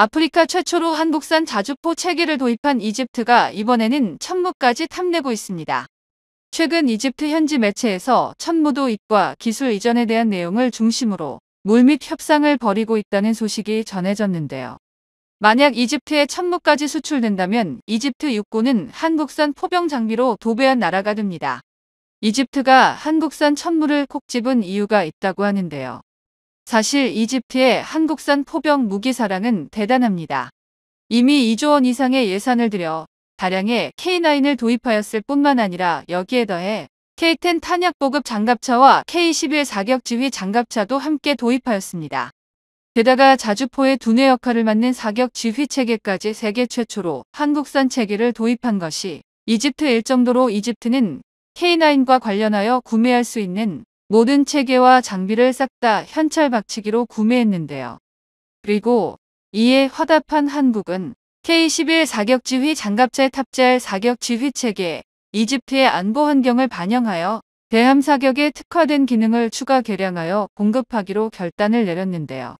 아프리카 최초로 한국산 자주포 체계를 도입한 이집트가 이번에는 천무까지 탐내고 있습니다. 최근 이집트 현지 매체에서 천무 도입과 기술 이전에 대한 내용을 중심으로 물밑 협상을 벌이고 있다는 소식이 전해졌는데요. 만약 이집트에 천무까지 수출된다면 이집트 육군은 한국산 포병 장비로 도배한 나라가 됩니다. 이집트가 한국산 천무를 콕 집은 이유가 있다고 하는데요. 사실 이집트의 한국산 포병 무기 사랑은 대단합니다. 이미 2조 원 이상의 예산을 들여 다량의 K9을 도입하였을 뿐만 아니라 여기에 더해 K10 탄약보급 장갑차와 K11 사격지휘 장갑차도 함께 도입하였습니다. 게다가 자주포의 두뇌 역할을 맡는 사격지휘 체계까지 세계 최초로 한국산 체계를 도입한 것이 이집트일 정도로 이집트는 K9과 관련하여 구매할 수 있는 모든 체계와 장비를 싹 다 현찰 박치기로 구매했는데요. 그리고 이에 화답한 한국은 K11 사격지휘 장갑차에 탑재할 사격지휘 체계에 이집트의 안보 환경을 반영하여 대함 사격에 특화된 기능을 추가 개량하여 공급하기로 결단을 내렸는데요.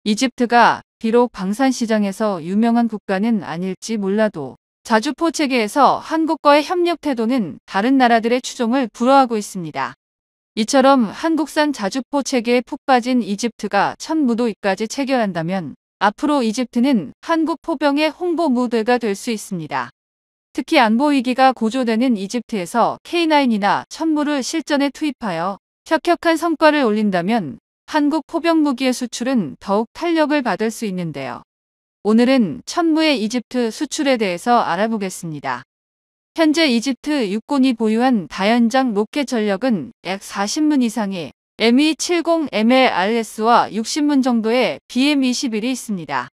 이집트가 비록 방산시장에서 유명한 국가는 아닐지 몰라도 자주포 체계에서 한국과의 협력 태도는 다른 나라들의 추종을 불허하고 있습니다. 이처럼 한국산 자주포 체계에 푹 빠진 이집트가 천무 도입까지 체결한다면 앞으로 이집트는 한국 포병의 홍보 무대가 될 수 있습니다. 특히 안보 위기가 고조되는 이집트에서 K9이나 천무를 실전에 투입하여 혁혁한 성과를 올린다면 한국 포병 무기의 수출은 더욱 탄력을 받을 수 있는데요. 오늘은 천무의 이집트 수출에 대해서 알아보겠습니다. 현재 이집트 육군이 보유한 다연장 로켓 전력은 약 40문 이상의 ME-70MLRS와 60문 정도의 BM-21이 있습니다.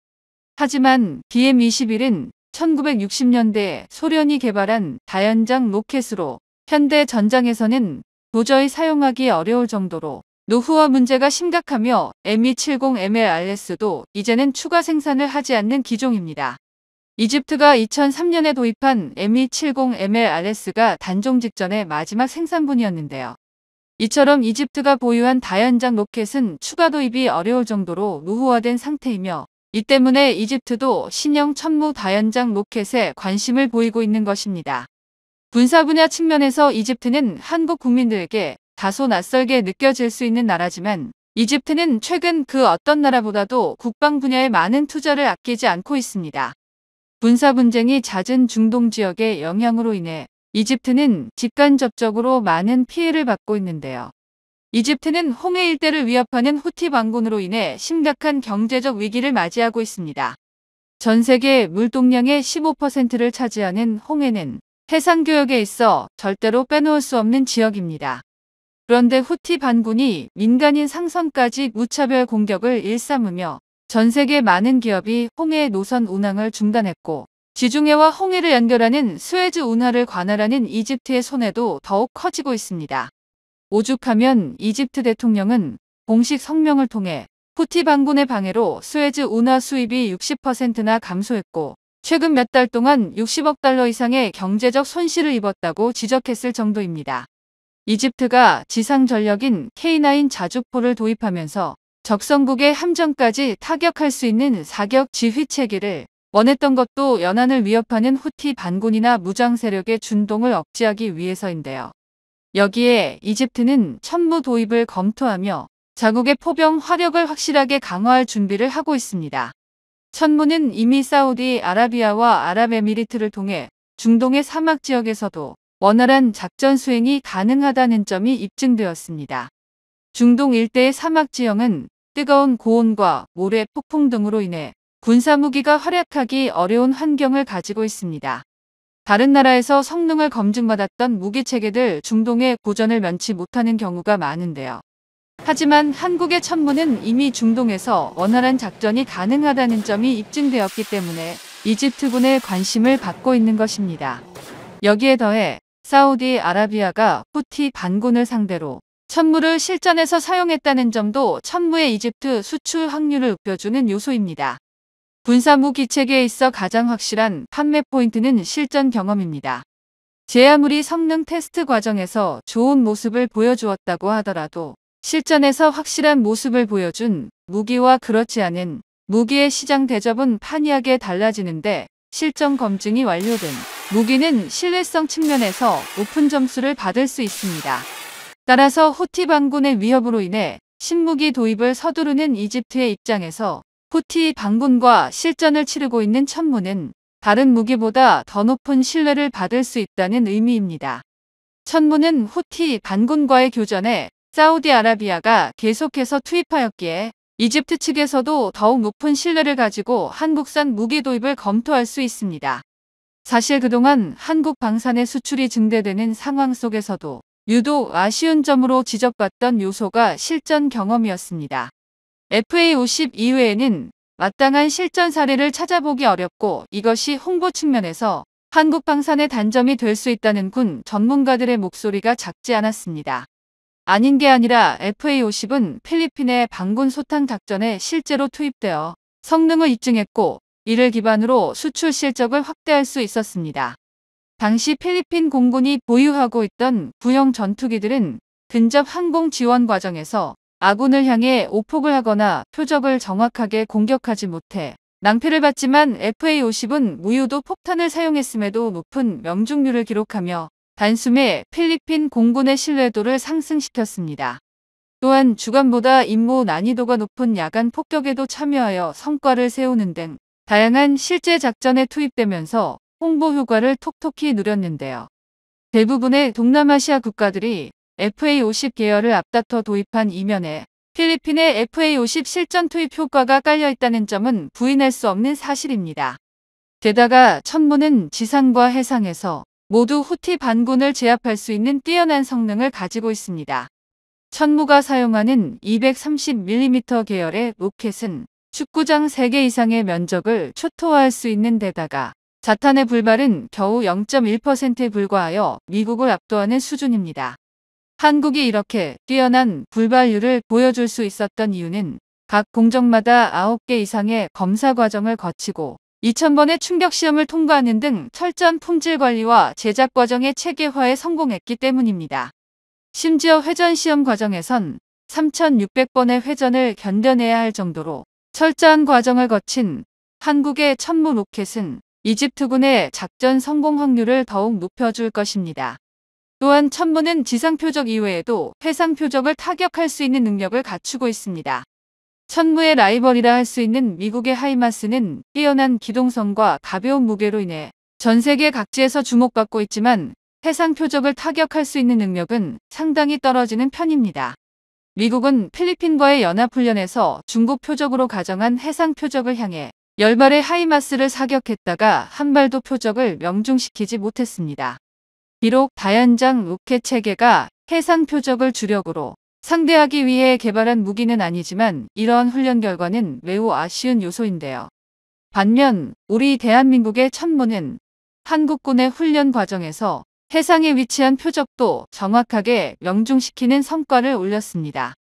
하지만 BM-21은 1960년대에 소련이 개발한 다연장 로켓으로 현대 전장에서는 도저히 사용하기 어려울 정도로 노후화 문제가 심각하며 ME-70MLRS도 이제는 추가 생산을 하지 않는 기종입니다. 이집트가 2003년에 도입한 ME-70MLRS가 단종 직전의 마지막 생산분이었는데요. 이처럼 이집트가 보유한 다연장 로켓은 추가 도입이 어려울 정도로 노후화된 상태이며 이 때문에 이집트도 신형 천무 다연장 로켓에 관심을 보이고 있는 것입니다. 군사 분야 측면에서 이집트는 한국 국민들에게 다소 낯설게 느껴질 수 있는 나라지만 이집트는 최근 그 어떤 나라보다도 국방 분야에 많은 투자를 아끼지 않고 있습니다. 군사 분쟁이 잦은 중동 지역의 영향으로 인해 이집트는 직간접적으로 많은 피해를 받고 있는데요. 이집트는 홍해 일대를 위협하는 후티 반군으로 인해 심각한 경제적 위기를 맞이하고 있습니다. 전 세계 물동량의 15%를 차지하는 홍해는 해상교역에 있어 절대로 빼놓을 수 없는 지역입니다. 그런데 후티 반군이 민간인 상선까지 무차별 공격을 일삼으며 전 세계 많은 기업이 홍해 노선 운항을 중단했고 지중해와 홍해를 연결하는 스웨즈 운하를 관할하는 이집트의 손해도 더욱 커지고 있습니다. 오죽하면 이집트 대통령은 공식 성명을 통해 후티 반군의 방해로 스웨즈 운하 수입이 60%나 감소했고 최근 몇 달 동안 60억 달러 이상의 경제적 손실을 입었다고 지적했을 정도입니다. 이집트가 지상 전력인 K9 자주포를 도입하면서 적성국의 함정까지 타격할 수 있는 사격 지휘 체계를 원했던 것도 연안을 위협하는 후티 반군이나 무장 세력의 준동을 억제하기 위해서인데요. 여기에 이집트는 천무 도입을 검토하며 자국의 포병 화력을 확실하게 강화할 준비를 하고 있습니다. 천무는 이미 사우디아라비아와 아랍에미리트를 통해 중동의 사막 지역에서도 원활한 작전 수행이 가능하다는 점이 입증되었습니다. 중동 일대의 사막 지형은 뜨거운 고온과 모래, 폭풍 등으로 인해 군사무기가 활약하기 어려운 환경을 가지고 있습니다. 다른 나라에서 성능을 검증받았던 무기체계들 중동의 고전을 면치 못하는 경우가 많은데요. 하지만 한국의 천무는 이미 중동에서 원활한 작전이 가능하다는 점이 입증되었기 때문에 이집트군의 관심을 받고 있는 것입니다. 여기에 더해 사우디아라비아가 후티 반군을 상대로 천무를 실전에서 사용했다는 점도 천무의 이집트 수출 확률을 높여주는 요소입니다. 군사무기 체계에 있어 가장 확실한 판매 포인트는 실전 경험입니다. 제 아무리 성능 테스트 과정에서 좋은 모습을 보여주었다고 하더라도 실전에서 확실한 모습을 보여준 무기와 그렇지 않은 무기의 시장 대접은 판이하게 달라지는데 실전 검증이 완료된 무기는 신뢰성 측면에서 높은 점수를 받을 수 있습니다. 따라서 후티 반군의 위협으로 인해 신무기 도입을 서두르는 이집트의 입장에서 후티 반군과 실전을 치르고 있는 천무는 다른 무기보다 더 높은 신뢰를 받을 수 있다는 의미입니다. 천무는 후티 반군과의 교전에 사우디아라비아가 계속해서 투입하였기에 이집트 측에서도 더욱 높은 신뢰를 가지고 한국산 무기 도입을 검토할 수 있습니다. 사실 그동안 한국 방산의 수출이 증대되는 상황 속에서도 유독 아쉬운 점으로 지적받던 요소가 실전 경험이었습니다. FA50 이외에는 마땅한 실전 사례를 찾아보기 어렵고 이것이 홍보 측면에서 한국 방산의 단점이 될 수 있다는 군 전문가들의 목소리가 작지 않았습니다. 아닌 게 아니라 FA50은 필리핀의 반군 소탕 작전에 실제로 투입되어 성능을 입증했고 이를 기반으로 수출 실적을 확대할 수 있었습니다. 당시 필리핀 공군이 보유하고 있던 구형 전투기들은 근접 항공 지원 과정에서 아군을 향해 오폭을 하거나 표적을 정확하게 공격하지 못해 낭패를 봤지만 FA50은 무유도 폭탄을 사용했음에도 높은 명중률을 기록하며 단숨에 필리핀 공군의 신뢰도를 상승시켰습니다. 또한 주간보다 임무 난이도가 높은 야간 폭격에도 참여하여 성과를 세우는 등 다양한 실제 작전에 투입되면서 홍보 효과를 톡톡히 누렸는데요. 대부분의 동남아시아 국가들이 FA50 계열을 앞다퉈 도입한 이면에 필리핀의 FA50 실전 투입 효과가 깔려있다는 점은 부인할 수 없는 사실입니다. 게다가 천무는 지상과 해상에서 모두 후티 반군을 제압할 수 있는 뛰어난 성능을 가지고 있습니다. 천무가 사용하는 230mm 계열의 로켓은 축구장 3개 이상의 면적을 초토화할 수 있는 데다가 자탄의 불발은 겨우 0.1%에 불과하여 미국을 압도하는 수준입니다. 한국이 이렇게 뛰어난 불발률을 보여줄 수 있었던 이유는 각 공정마다 9개 이상의 검사 과정을 거치고 2000번의 충격 시험을 통과하는 등 철저한 품질 관리와 제작 과정의 체계화에 성공했기 때문입니다. 심지어 회전 시험 과정에선 3600번의 회전을 견뎌내야 할 정도로 철저한 과정을 거친 한국의 천무 로켓은 이집트군의 작전 성공 확률을 더욱 높여줄 것입니다. 또한 천무는 지상 표적 이외에도 해상 표적을 타격할 수 있는 능력을 갖추고 있습니다. 천무의 라이벌이라 할 수 있는 미국의 하이마스는 뛰어난 기동성과 가벼운 무게로 인해 전 세계 각지에서 주목받고 있지만 해상 표적을 타격할 수 있는 능력은 상당히 떨어지는 편입니다. 미국은 필리핀과의 연합훈련에서 중국 표적으로 가정한 해상 표적을 향해 10발의 하이마스를 사격했다가 한 발도 표적을 명중시키지 못했습니다. 비록 다연장 로켓 체계가 해상 표적을 주력으로 상대하기 위해 개발한 무기는 아니지만 이러한 훈련 결과는 매우 아쉬운 요소인데요. 반면 우리 대한민국의 천무는 한국군의 훈련 과정에서 해상에 위치한 표적도 정확하게 명중시키는 성과를 올렸습니다.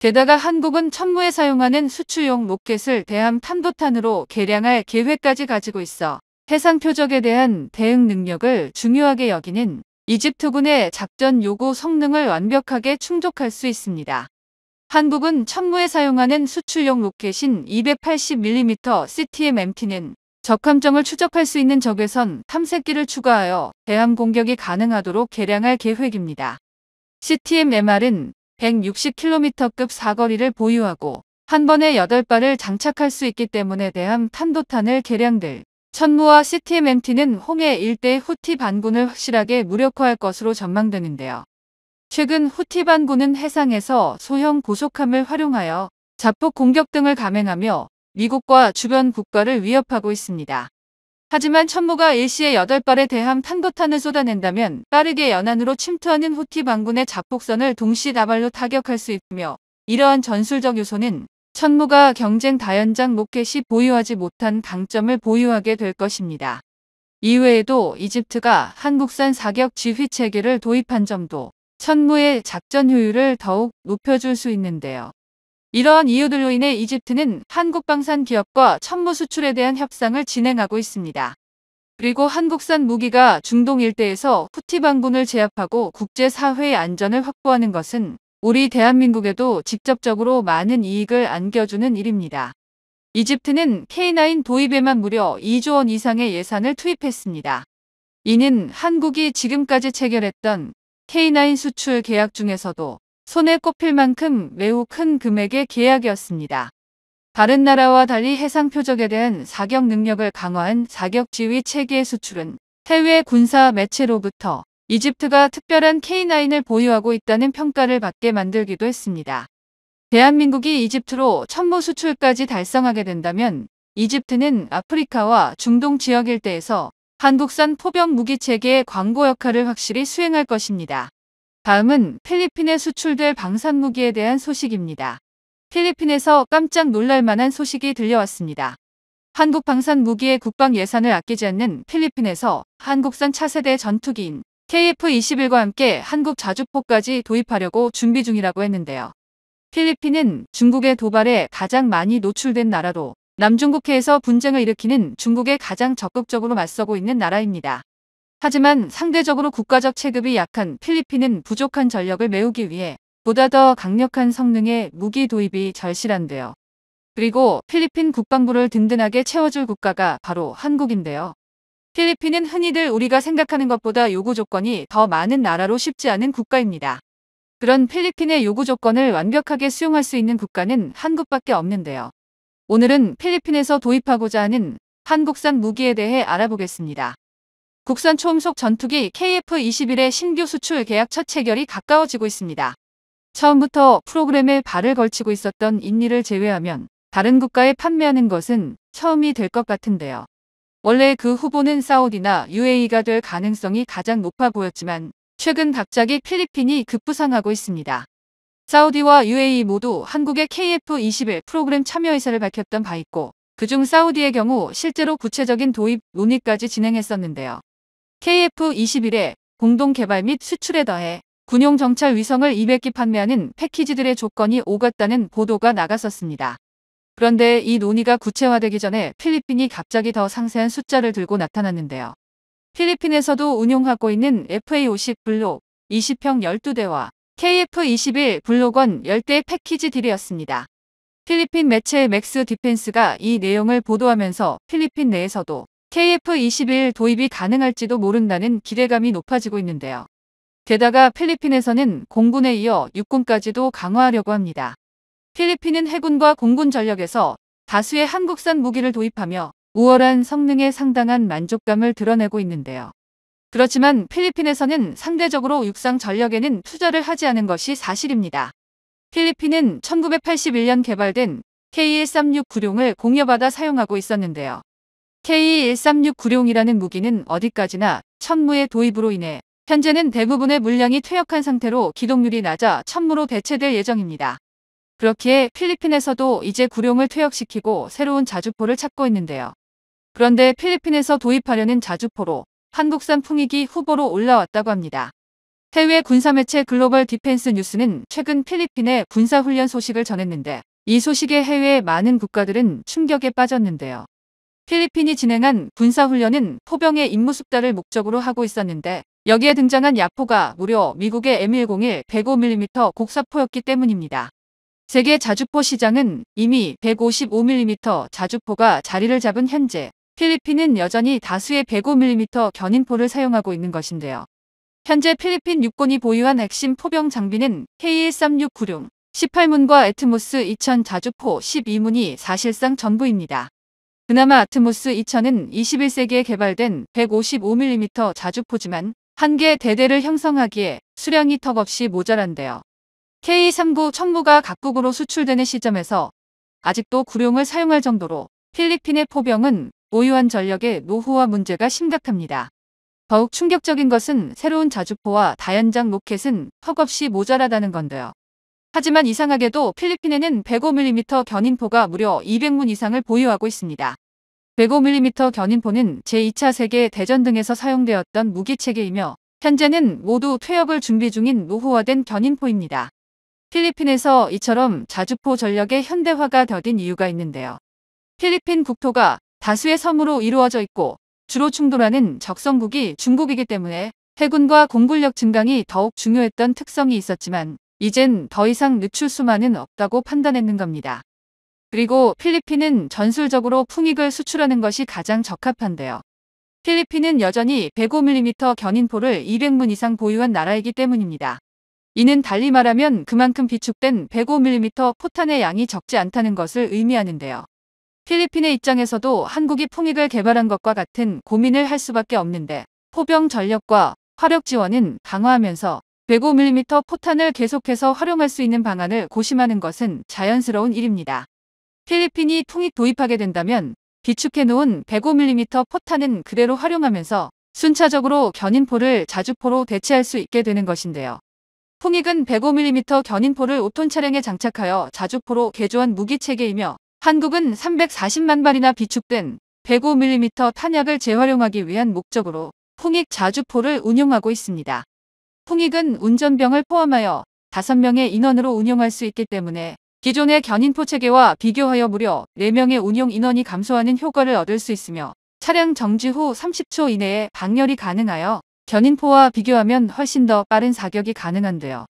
게다가 한국은 천무에 사용하는 수출용 로켓을 대함 탄도탄으로 개량할 계획까지 가지고 있어 해상 표적에 대한 대응 능력을 중요하게 여기는 이집트군의 작전 요구 성능을 완벽하게 충족할 수 있습니다. 한국은 천무에 사용하는 수출용 로켓인 280mm CTM-MT는 적함정을 추적할 수 있는 적외선 탐색기를 추가하여 대함 공격이 가능하도록 개량할 계획입니다. CTM-MR은 160km급 사거리를 보유하고 한 번에 8발을 장착할 수 있기 때문에 대함 탄도탄을 개량될 천무와 CTM-MT는 홍해 일대 후티 반군을 확실하게 무력화할 것으로 전망되는데요. 최근 후티 반군은 해상에서 소형 고속함을 활용하여 자폭 공격 등을 감행하며 미국과 주변 국가를 위협하고 있습니다. 하지만 천무가 일시에 8발의 대함 탄도탄을 쏟아낸다면 빠르게 연안으로 침투하는 후티 반군의 자폭선을 동시다발로 타격할 수 있으며 이러한 전술적 요소는 천무가 경쟁 다연장 로켓이 보유하지 못한 강점을 보유하게 될 것입니다. 이외에도 이집트가 한국산 사격 지휘 체계를 도입한 점도 천무의 작전 효율을 더욱 높여줄 수 있는데요. 이러한 이유들로 인해 이집트는 한국 방산 기업과 천무 수출에 대한 협상을 진행하고 있습니다. 그리고 한국산 무기가 중동 일대에서 후티 반군을 제압하고 국제사회의 안전을 확보하는 것은 우리 대한민국에도 직접적으로 많은 이익을 안겨주는 일입니다. 이집트는 K9 도입에만 무려 2조 원 이상의 예산을 투입했습니다. 이는 한국이 지금까지 체결했던 K9 수출 계약 중에서도 손에 꼽힐 만큼 매우 큰 금액의 계약이었습니다. 다른 나라와 달리 해상 표적에 대한 사격 능력을 강화한 사격 지휘 체계의 수출은 해외 군사 매체로부터 이집트가 특별한 K9을 보유하고 있다는 평가를 받게 만들기도 했습니다. 대한민국이 이집트로 천무 수출까지 달성하게 된다면 이집트는 아프리카와 중동 지역 일대에서 한국산 포병 무기 체계의 광고 역할을 확실히 수행할 것입니다. 다음은 필리핀에 수출될 방산 무기에 대한 소식입니다. 필리핀에서 깜짝 놀랄 만한 소식이 들려왔습니다. 한국 방산 무기의 국방 예산을 아끼지 않는 필리핀에서 한국산 차세대 전투기인 KF-21과 함께 한국 자주포까지 도입하려고 준비 중이라고 했는데요. 필리핀은 중국의 도발에 가장 많이 노출된 나라로 남중국해에서 분쟁을 일으키는 중국에 가장 적극적으로 맞서고 있는 나라입니다. 하지만 상대적으로 국가적 체급이 약한 필리핀은 부족한 전력을 메우기 위해 보다 더 강력한 성능의 무기 도입이 절실한데요. 그리고 필리핀 국방부를 든든하게 채워줄 국가가 바로 한국인데요. 필리핀은 흔히들 우리가 생각하는 것보다 요구 조건이 더 많은 나라로 쉽지 않은 국가입니다. 그런 필리핀의 요구 조건을 완벽하게 수용할 수 있는 국가는 한국밖에 없는데요. 오늘은 필리핀에서 도입하고자 하는 한국산 무기에 대해 알아보겠습니다. 국산 초음속 전투기 KF-21의 신규 수출 계약 첫 체결이 가까워지고 있습니다. 처음부터 프로그램에 발을 걸치고 있었던 인리를 제외하면 다른 국가에 판매하는 것은 처음이 될 것 같은데요. 원래 그 후보는 사우디나 UAE가 될 가능성이 가장 높아 보였지만 최근 갑자기 필리핀이 급부상하고 있습니다. 사우디와 UAE 모두 한국의 KF-21 프로그램 참여 의사를 밝혔던 바 있고 그중 사우디의 경우 실제로 구체적인 도입 논의까지 진행했었는데요. KF-21의 공동 개발 및 수출에 더해 군용 정찰 위성을 200기 판매하는 패키지들의 조건이 오갔다는 보도가 나갔었습니다. 그런데 이 논의가 구체화되기 전에 필리핀이 갑자기 더 상세한 숫자를 들고 나타났는데요. 필리핀에서도 운용하고 있는 FA-50 블록 20평 12대와 KF-21 블록 1 10대 패키지 딜이었습니다. 필리핀 매체 맥스 디펜스가 이 내용을 보도하면서 필리핀 내에서도 KF-21 도입이 가능할지도 모른다는 기대감이 높아지고 있는데요. 게다가 필리핀에서는 공군에 이어 육군까지도 강화하려고 합니다. 필리핀은 해군과 공군 전력에서 다수의 한국산 무기를 도입하며 우월한 성능에 상당한 만족감을 드러내고 있는데요. 그렇지만 필리핀에서는 상대적으로 육상 전력에는 투자를 하지 않은 것이 사실입니다. 필리핀은 1981년 개발된 K136 구룡을 공여받아 사용하고 있었는데요. K136 구룡이라는 무기는 어디까지나 천무의 도입으로 인해 현재는 대부분의 물량이 퇴역한 상태로 기동률이 낮아 천무로 대체될 예정입니다. 그렇기에 필리핀에서도 이제 구룡을 퇴역시키고 새로운 자주포를 찾고 있는데요. 그런데 필리핀에서 도입하려는 자주포로 한국산 풍익이 후보로 올라왔다고 합니다. 해외 군사매체 글로벌 디펜스 뉴스는 최근 필리핀의 군사훈련 소식을 전했는데 이 소식에 해외의 많은 국가들은 충격에 빠졌는데요. 필리핀이 진행한 군사훈련은 포병의 임무 숙달을 목적으로 하고 있었는데 여기에 등장한 야포가 무려 미국의 M101 105mm 곡사포였기 때문입니다. 세계 자주포 시장은 이미 155mm 자주포가 자리를 잡은 현재 필리핀은 여전히 다수의 105mm 견인포를 사용하고 있는 것인데요. 현재 필리핀 육군이 보유한 핵심 포병 장비는 K136 구룡 18문과 애트모스 2000 자주포 12문이 사실상 전부입니다. 그나마 아트모스 2000은 21세기에 개발된 155mm 자주포지만 한 개 대대를 형성하기에 수량이 턱없이 모자란데요. K39 천무가 각국으로 수출되는 시점에서 아직도 구룡을 사용할 정도로 필리핀의 포병은 보유한 전력의 노후화 문제가 심각합니다. 더욱 충격적인 것은 새로운 자주포와 다연장 로켓은 턱없이 모자라다는 건데요. 하지만 이상하게도 필리핀에는 105mm 견인포가 무려 200문 이상을 보유하고 있습니다. 105mm 견인포는 제2차 세계대전 등에서 사용되었던 무기체계이며 현재는 모두 퇴역을 준비 중인 노후화된 견인포입니다. 필리핀에서 이처럼 자주포 전력의 현대화가 더딘 이유가 있는데요. 필리핀 국토가 다수의 섬으로 이루어져 있고 주로 충돌하는 적성국이 중국이기 때문에 해군과 공군력 증강이 더욱 중요했던 특성이 있었지만 이젠 더 이상 늦출 수만은 없다고 판단했는 겁니다. 그리고 필리핀은 전술적으로 풍익을 수출하는 것이 가장 적합한데요. 필리핀은 여전히 105mm 견인포를 200문 이상 보유한 나라이기 때문입니다. 이는 달리 말하면 그만큼 비축된 105mm 포탄의 양이 적지 않다는 것을 의미하는데요. 필리핀의 입장에서도 한국이 풍익을 개발한 것과 같은 고민을 할 수밖에 없는데 포병 전력과 화력 지원은 강화하면서 105mm 포탄을 계속해서 활용할 수 있는 방안을 고심하는 것은 자연스러운 일입니다. 필리핀이 풍익 도입하게 된다면 비축해놓은 105mm 포탄은 그대로 활용하면서 순차적으로 견인포를 자주포로 대체할 수 있게 되는 것인데요. 풍익은 105mm 견인포를 5톤 차량에 장착하여 자주포로 개조한 무기체계이며 한국은 340만 발이나 비축된 105mm 탄약을 재활용하기 위한 목적으로 풍익 자주포를 운용하고 있습니다. 풍익은 운전병을 포함하여 5명의 인원으로 운용할 수 있기 때문에 기존의 견인포 체계와 비교하여 무려 4명의 운용 인원이 감소하는 효과를 얻을 수 있으며 차량 정지 후 30초 이내에 방열이 가능하여 견인포와 비교하면 훨씬 더 빠른 사격이 가능한데요.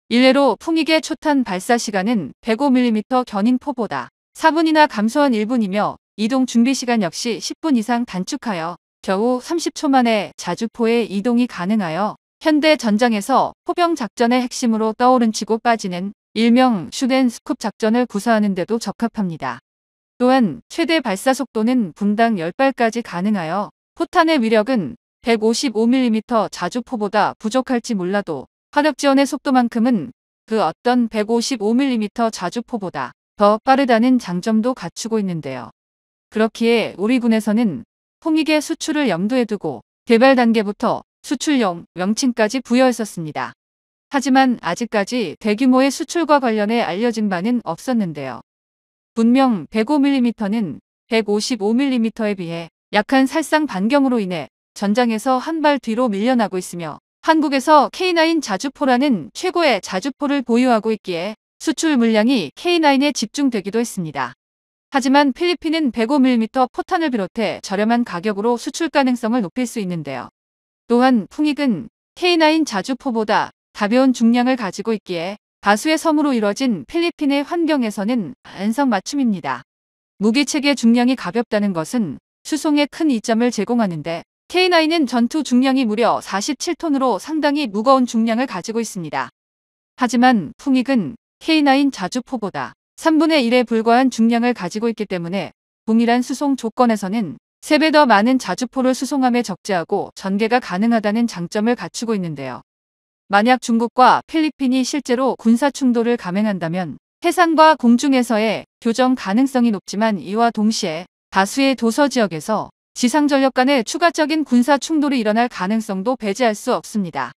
일례로 풍익의 초탄 발사 시간은 105mm 견인포보다 4분이나 감소한 1분이며 이동 준비 시간 역시 10분 이상 단축하여 겨우 30초 만에 자주포의 이동이 가능하여 현대 전장에서 포병 작전의 핵심으로 떠오른 치고 빠지는 일명 슛앤스쿱 작전을 구사하는 데도 적합합니다. 또한 최대 발사 속도는 분당 10발까지 가능하여 포탄의 위력은 155mm 자주포보다 부족할지 몰라도 화력 지원의 속도만큼은 그 어떤 155mm 자주포보다 더 빠르다는 장점도 갖추고 있는데요. 그렇기에 우리 군에서는 풍익의 수출을 염두에 두고 개발 단계부터 수출용 명칭까지 부여했었습니다. 하지만 아직까지 대규모의 수출과 관련해 알려진 바는 없었는데요. 분명 105mm는 155mm에 비해 약한 살상 반경으로 인해 전장에서 한 발 뒤로 밀려나고 있으며 한국에서 K9 자주포라는 최고의 자주포를 보유하고 있기에 수출 물량이 K9에 집중되기도 했습니다. 하지만 필리핀은 105mm 포탄을 비롯해 저렴한 가격으로 수출 가능성을 높일 수 있는데요. 또한 풍익은 K9 자주포보다 가벼운 중량을 가지고 있기에 다수의 섬으로 이뤄진 필리핀의 환경에서는 안성맞춤입니다. 무기체계 중량이 가볍다는 것은 수송에 큰 이점을 제공하는데 K9은 전투 중량이 무려 47톤으로 상당히 무거운 중량을 가지고 있습니다. 하지만 풍익은 K9 자주포보다 3분의 1에 불과한 중량을 가지고 있기 때문에 동일한 수송 조건에서는 3배 더 많은 자주포를 수송함에 적재하고 전개가 가능하다는 장점을 갖추고 있는데요. 만약 중국과 필리핀이 실제로 군사 충돌을 감행한다면 해상과 공중에서의 교전 가능성이 높지만 이와 동시에 다수의 도서 지역에서 지상 전력 간의 추가적인 군사 충돌이 일어날 가능성도 배제할 수 없습니다.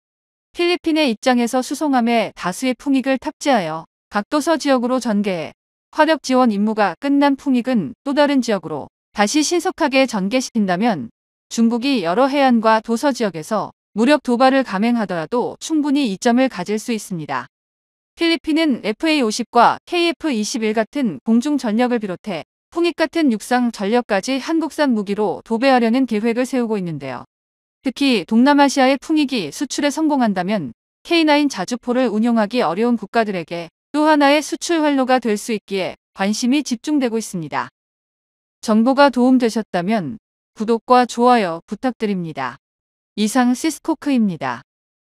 필리핀의 입장에서 수송함에 다수의 풍익을 탑재하여 각 도서 지역으로 전개해 화력 지원 임무가 끝난 풍익은 또 다른 지역으로 다시 신속하게 전개시킨다면 중국이 여러 해안과 도서 지역에서 무력 도발을 감행하더라도 충분히 이점을 가질 수 있습니다. 필리핀은 FA-50과 KF-21 같은 공중 전력을 비롯해 풍익 같은 육상 전력까지 한국산 무기로 도배하려는 계획을 세우고 있는데요. 특히 동남아시아의 풍익이 수출에 성공한다면 K9 자주포를 운용하기 어려운 국가들에게 또 하나의 수출 활로가 될 수 있기에 관심이 집중되고 있습니다. 정보가 도움되셨다면 구독과 좋아요 부탁드립니다. 이상 시스코크입니다.